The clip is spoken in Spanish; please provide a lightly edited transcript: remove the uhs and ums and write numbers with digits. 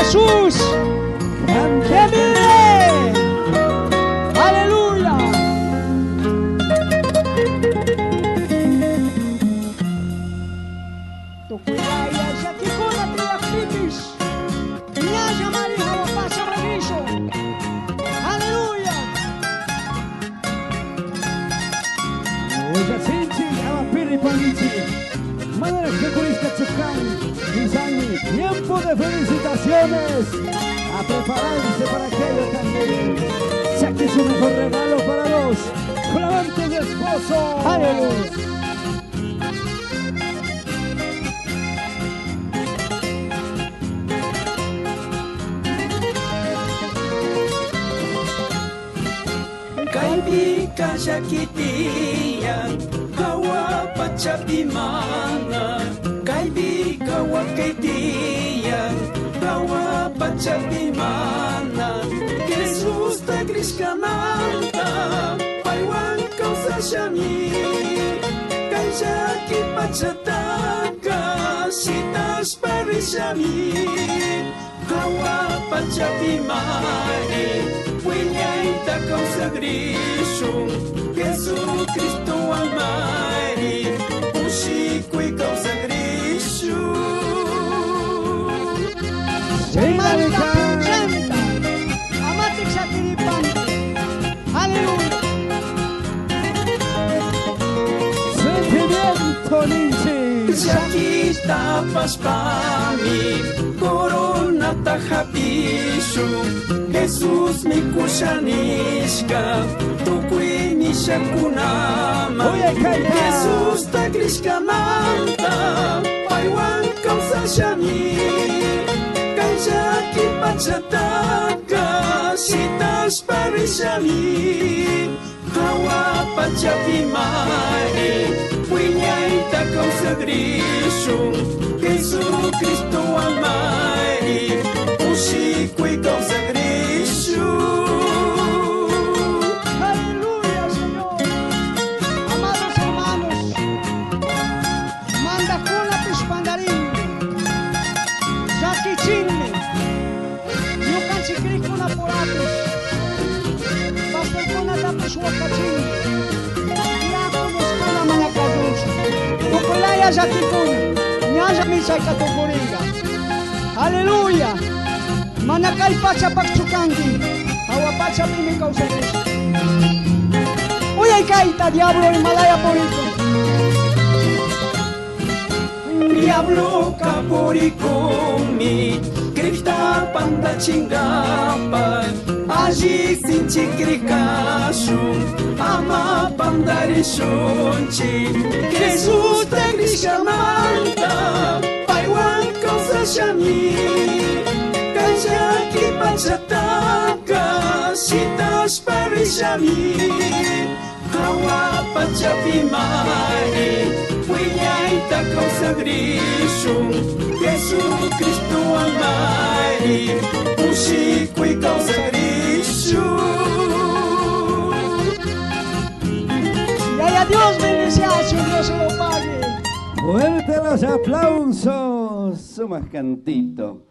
Jesús que vive. Aleluya. Tukuilaya Shakikuna Triafitis. Nyaja Maria Wapasa Reviso. Aleluya. Oja Sinchi, Alapiri Panichi. Madre Jesucristo Chucán, Isani, tiempo de felicitaciones. A prepararse para aquello también. Saque su mejor regalo para los flamantes esposos. Aleluya. Kaibika Shakitia, Kawa Pachapimana, Kaibika Wakaitia, Kawa Pachapimana, Jesus ta Krishkamanta, Paiwan Kausa Shami, Kaijaki Pachataka, Sitas Parishami, Kawa Pachapimani. Puñaita consagrisho, Jesucristo amari, Ushiko y consagrisho. Manda presenta, amate Shakiripante. Aleluya. Sentimiento Ninchi. Shakista paspami, corona tajapisho. Jesús mi kushanishka, tukui mi shakunama. Jesús ta krishkamanta, paiwan kausa shami. Kaijaki pachataka, sitas parishami. Hawa pachapimani, puñaita kausa grisho. Jesucristo amari, ushiko y kausa grisho. Aleluya, Señor. Amados hermanos, manda kuna pispandarín, Shakichinne, Yukan Chikrik kuna poratos, Pastor kuna tapos wakachin, Diakonos kuna mga kadus, Tukulaya Shakikuna, Nyaja Misay Katupuriga. Aleluya. Manakay pacha pagchukangi, hawa pacha pimi kausaris. Uyay kaita, diablo y malaya porito. Diablo kaporikomi, kripta panda chingapa, aji sinchi krikashu, ama pandarishonchi, Jesus te krishamanta, paiwan kausa shami, kaijaki pachataka, sitas parishami, hawa pachapimani, puñaita consagrisho, Jesucristo amari, ushiko y consagrisho. Y a Dios bendice, Dios se lo pague. Fuerte los aplausos. Sumas cantito.